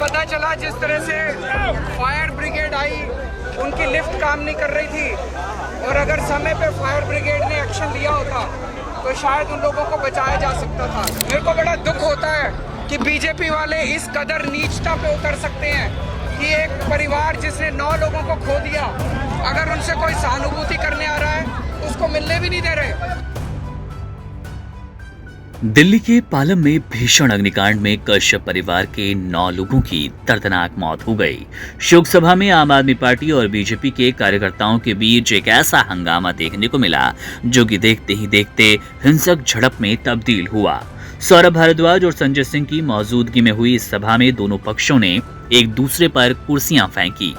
पता चला जिस तरह से फायर ब्रिगेड आई, उनकी लिफ्ट काम नहीं कर रही थी, और अगर समय पे फायर ब्रिगेड ने एक्शन लिया होता तो शायद उन लोगों को बचाया जा सकता था। मेरे को बड़ा दुख होता है कि बीजेपी वाले इस कदर नीचता पे उतर सकते हैं कि एक परिवार जिसने 9 लोगों को खो दिया, अगर उनसे कोई सहानुभूति करने आ रहा है उसको मिलने भी नहीं दे रहे। दिल्ली के पालम में भीषण अग्निकांड में कश्यप परिवार के 9 लोगों की दर्दनाक मौत हो गई। शोक सभा में आम आदमी पार्टी और बीजेपी के कार्यकर्ताओं के बीच एक ऐसा हंगामा देखने को मिला जो कि देखते ही देखते हिंसक झड़प में तब्दील हुआ। सौरभ भारद्वाज और संजय सिंह की मौजूदगी में हुई इस सभा में दोनों पक्षों ने एक दूसरे पर कुर्सियां फेंकी।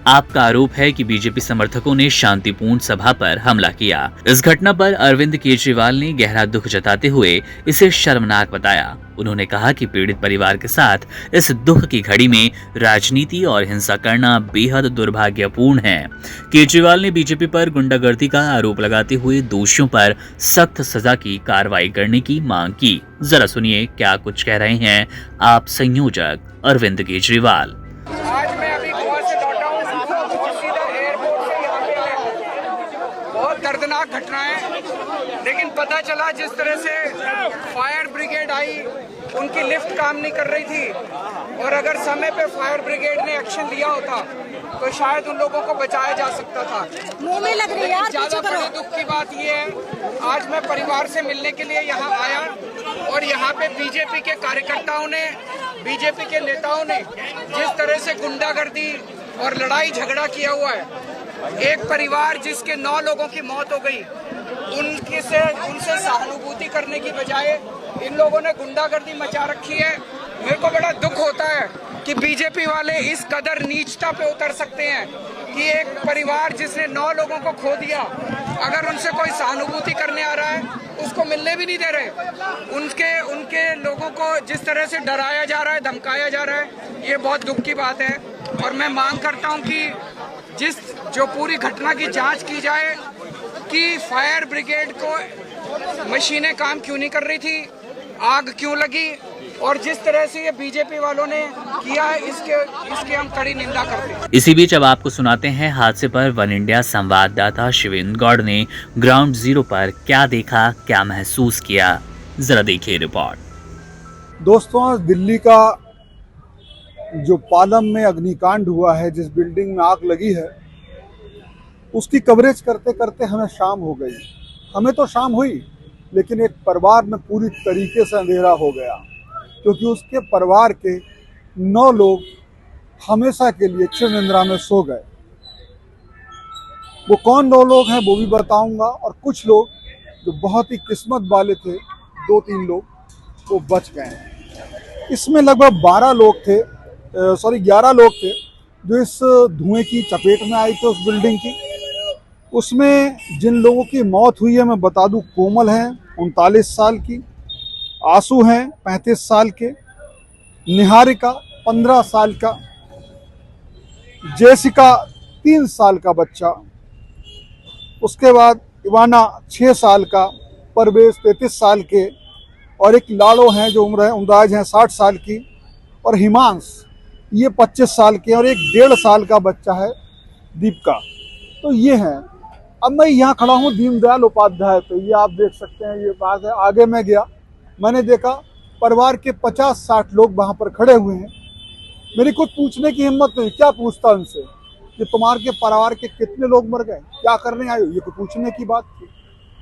आपका आरोप है कि बीजेपी समर्थकों ने शांतिपूर्ण सभा पर हमला किया। इस घटना पर अरविंद केजरीवाल ने गहरा दुख जताते हुए इसे शर्मनाक बताया। उन्होंने कहा कि पीड़ित परिवार के साथ इस दुख की घड़ी में राजनीति और हिंसा करना बेहद दुर्भाग्यपूर्ण है। केजरीवाल ने बीजेपी पर गुंडागर्दी का आरोप लगाते हुए दोषियों पर सख्त सजा की कार्रवाई करने की मांग की। जरा सुनिए क्या कुछ कह रहे हैं आप संयोजक अरविंद केजरीवाल। आज मैं अभी गोवा से लौटा हूँ और सीधा एयरपोर्ट से यहाँ पे आया। बहुत दर्दनाक घटना है, लेकिन पता चला जिस तरह से फायर ब्रिगेड आई, उनकी लिफ्ट काम नहीं कर रही थी, और अगर समय पे फायर ब्रिगेड ने एक्शन लिया होता तो शायद उन लोगों को बचाया जा सकता था। मुंह में लग रही है यार, ज्यादा बड़े दुख की बात ये है, आज मैं परिवार से मिलने के लिए यहाँ आया और यहाँ पे बीजेपी के कार्यकर्ताओं ने, बीजेपी के नेताओं ने जिस तरह से गुंडागर्दी और लड़ाई झगड़ा किया हुआ है, एक परिवार जिसके 9 लोगों की मौत हो गई, उनसे सहानुभूति करने की बजाय इन लोगों ने गुंडागर्दी मचा रखी है। मेरे को बड़ा दुख होता है कि बीजेपी वाले इस कदर नीचता पे उतर सकते हैं कि एक परिवार जिसने 9 लोगों को खो दिया, अगर उनसे कोई सहानुभूति करने आ रहा है उसको मिलने भी नहीं दे रहे। उनके लोगों को जिस तरह से डराया जा रहा है, धमकाया जा रहा है, ये बहुत दुख की बात है। और मैं मांग करता हूं कि जो पूरी घटना की जांच की जाए कि फायर ब्रिगेड को मशीनें काम क्यों नहीं कर रही थी, आग क्यों लगी, और जिस तरह से ये बीजेपी वालों ने किया है इसके हम कड़ी निंदा करते हैं। इसी बीच अब आपको सुनाते हैं हादसे पर वन इंडिया संवाददाता शिवेंद्र गौड़ ने ग्राउंड जीरो पर क्या देखा, क्या महसूस किया। जरा देखिए रिपोर्ट। दोस्तों, आज दिल्ली का जो पालम में अग्निकांड हुआ है, जिस बिल्डिंग में आग लगी है, उसकी कवरेज करते करते हमें शाम हो गई। हमें तो शाम हुई, लेकिन एक परिवार में पूरी तरीके से अंधेरा हो गया, क्योंकि उसके परिवार के 9 लोग हमेशा के लिए चिर निद्रा में सो गए। वो कौन 9 लोग हैं वो भी बताऊंगा, और कुछ लोग जो बहुत ही किस्मत वाले थे, 2-3 लोग, वो बच गए। इसमें लगभग 11 लोग थे जो इस धुएं की चपेट में आए थे उस बिल्डिंग की। उसमें जिन लोगों की मौत हुई है मैं बता दूं, कोमल हैं 39 साल की, आंसू हैं 35 साल के, निहारिका 15 साल का, जेसिका 3 साल का बच्चा, उसके बाद इवाना 6 साल का, परवेज 33 साल के, और एक लाड़ो हैं जो उमराज हैं 60 साल की, और हिमांश ये 25 साल के, और एक 1.5 साल का बच्चा है दीपिका। तो ये हैं। अब मैं यहाँ खड़ा हूँ दीनदयाल उपाध्याय पे, ये आप देख सकते हैं, ये बात है। आगे मैं गया, मैंने देखा परिवार के 50-60 लोग वहाँ पर खड़े हुए हैं। मेरी कुछ पूछने की हिम्मत नहीं, क्या पूछता उनसे कि तुम्हारे के परिवार के कितने लोग मर गए, क्या करने आए हो, ये कोई पूछने की बात थी।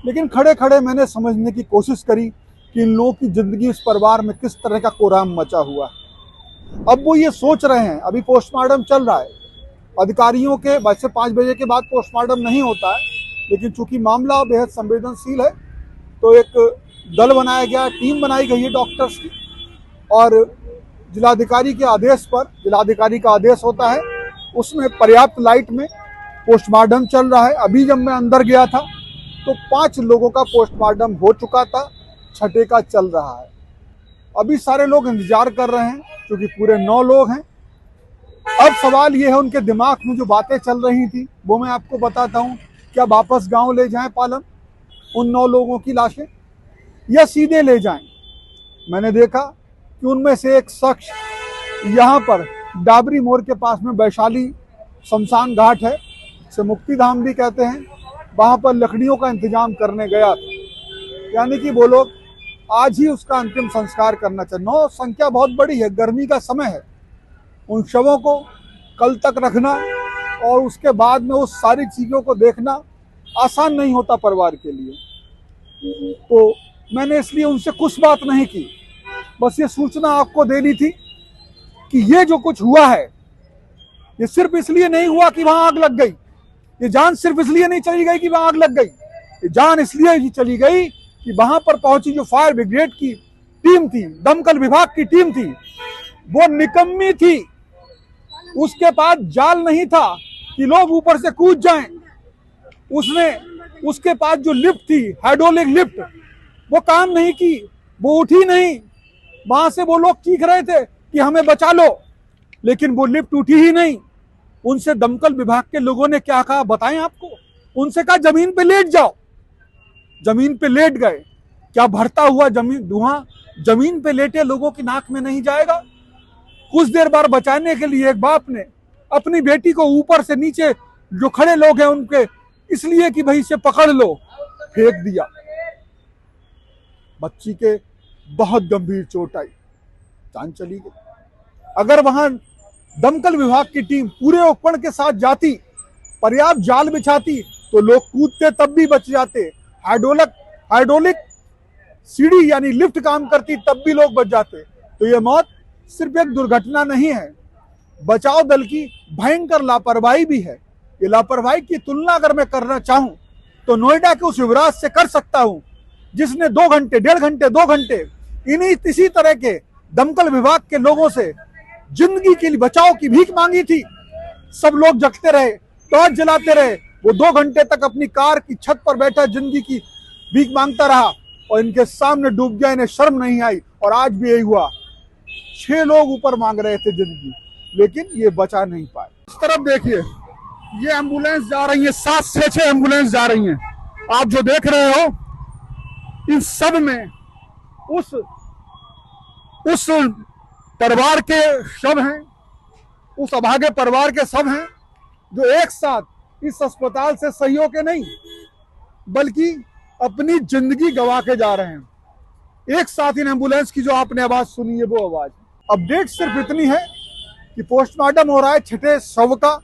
लेकिन खड़े खड़े मैंने समझने की कोशिश करी कि इन लोगों की ज़िंदगी इस परिवार में किस तरह का कोहराम मचा हुआ है। अब वो ये सोच रहे हैं, अभी पोस्टमार्टम चल रहा है, अधिकारियों के वैसे 5 बजे के बाद पोस्टमार्टम नहीं होता है, लेकिन चूंकि मामला बेहद संवेदनशील है तो एक दल बनाया गया, टीम बनाई गई है डॉक्टर्स की, और जिलाधिकारी के आदेश पर, जिलाधिकारी का आदेश होता है, उसमें पर्याप्त लाइट में पोस्टमार्टम चल रहा है। अभी जब मैं अंदर गया था तो 5 लोगों का पोस्टमार्टम हो चुका था, 6ठे का चल रहा है। अभी सारे लोग इंतजार कर रहे हैं, क्योंकि पूरे 9 लोग हैं। अब सवाल ये है, उनके दिमाग में जो बातें चल रही थी वो मैं आपको बताता हूँ। क्या वापस गांव ले जाएं पालम उन 9 लोगों की लाशें, या सीधे ले जाएं? मैंने देखा कि उनमें से एक शख्स यहाँ पर डाबरी मोड़ के पास में वैशाली शमशान घाट है, इसे मुक्ति धाम भी कहते हैं, वहाँ पर लकड़ियों का इंतजाम करने गया था। यानी कि वो लोग आज ही उसका अंतिम संस्कार करना चाहिए। 9 संख्या बहुत बड़ी है, गर्मी का समय है, उन शवों को कल तक रखना और उसके बाद में उस सारी चीज़ों को देखना आसान नहीं होता परिवार के लिए। तो मैंने इसलिए उनसे कुछ बात नहीं की, बस ये सूचना आपको देनी थी कि ये जो कुछ हुआ है ये सिर्फ इसलिए नहीं हुआ कि वहां आग लग गई, ये जान सिर्फ इसलिए नहीं चली गई कि वहां आग लग गई, ये जान इसलिए ही चली गई कि वहां पर पहुंची जो फायर ब्रिगेड की टीम थी, दमकल विभाग की टीम थी, वो निकम्मी थी। उसके पास जाल नहीं था कि लोग ऊपर से कूद जाएं। उसके पास जो लिफ्ट थी, हाइड्रोलिक लिफ्ट, वो काम नहीं की, वो उठी नहीं। वहां से वो लोग चीख रहे थे कि हमें बचा लो, लेकिन वो लिफ्ट उठी ही नहीं। उनसे दमकल विभाग के लोगों ने क्या कहा बताएं आपको? उनसे कहा जमीन पे लेट जाओ। जमीन पे लेट गए। क्या भरता हुआ धुआं जमीन पे लेटे लोगों की नाक में नहीं जाएगा? कुछ देर बाद बचाने के लिए एक बाप ने अपनी बेटी को ऊपर से नीचे जो खड़े लोग हैं उनके, इसलिए कि भाई इसे पकड़ लो, फेंक दिया। बच्ची के बहुत गंभीर चोट आई, जान चली गई। अगर वहां दमकल विभाग की टीम पूरे उपकरण के साथ जाती, पर्याप्त जाल बिछाती, तो लोग कूदते तब भी बच जाते। हाइड्रोलिक सीढ़ी यानी लिफ्ट काम करती तब भी लोग बच जाते। तो यह मौत सिर्फ एक दुर्घटना नहीं है, बचाव दल की भयंकर लापरवाही भी है। ये लापरवाही की तुलना अगर मैं करना चाहूं तो नोएडा के उस युवराज से कर सकता हूं जिसने 2 घंटे, 1.5 घंटे, 2 घंटे इसी तरह के दमकल विभाग के लोगों से जिंदगी के लिए बचाव की भीख मांगी थी। सब लोग जगते रहे, टॉर्च जलाते रहे, वो 2 घंटे तक अपनी कार की छत पर बैठा जिंदगी की भीख मांगता रहा और इनके सामने डूब गया। इन्हें शर्म नहीं आई और आज भी यही हुआ। 6 लोग ऊपर मांग रहे थे जिंदगी, लेकिन ये बचा नहीं पाए। इस तरफ देखिए, ये एम्बुलेंस जा रही है, 7 से 6 एम्बुलेंस जा रही हैं। आप जो देख रहे हो इन सब में उस परिवार के शव हैं, उस अभागे परिवार के शव हैं जो एक साथ इस अस्पताल से सही होके नहीं बल्कि अपनी जिंदगी गंवा के जा रहे हैं। एक साथ इन एम्बुलेंस की जो आपने आवाज सुनी है वो आवाज। अपडेट सिर्फ इतनी है कि पोस्टमार्टम हो रहा है 6ठे शव का,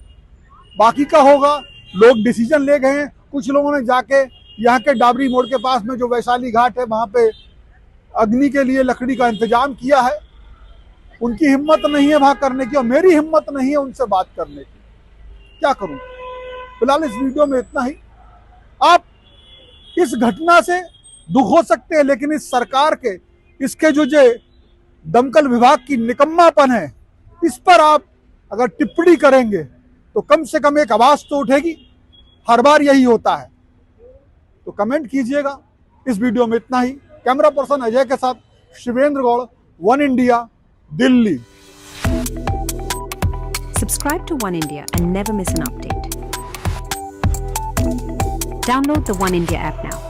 बाकी का होगा। लोग डिसीजन ले गए हैं। कुछ लोगों ने जाके यहाँ के डाबरी मोड़ के पास में जो वैशाली घाट है वहां पे अग्नि के लिए लकड़ी का इंतजाम किया है। उनकी हिम्मत नहीं है वहां करने की और मेरी हिम्मत नहीं है उनसे बात करने की। क्या करूं? फिलहाल इस वीडियो में इतना ही। आप इस घटना से दुख हो सकते हैं, लेकिन इस सरकार के इसके जो दमकल विभाग की निकम्मापन है, इस पर आप अगर टिप्पणी करेंगे तो कम से कम एक आवाज तो उठेगी। हर बार यही होता है। तो कमेंट कीजिएगा। इस वीडियो में इतना ही। कैमरा पर्सन अजय के साथ Shivendra Gaur, One India, Delhi. Subscribe to One India and never miss an update. Download the One India app now.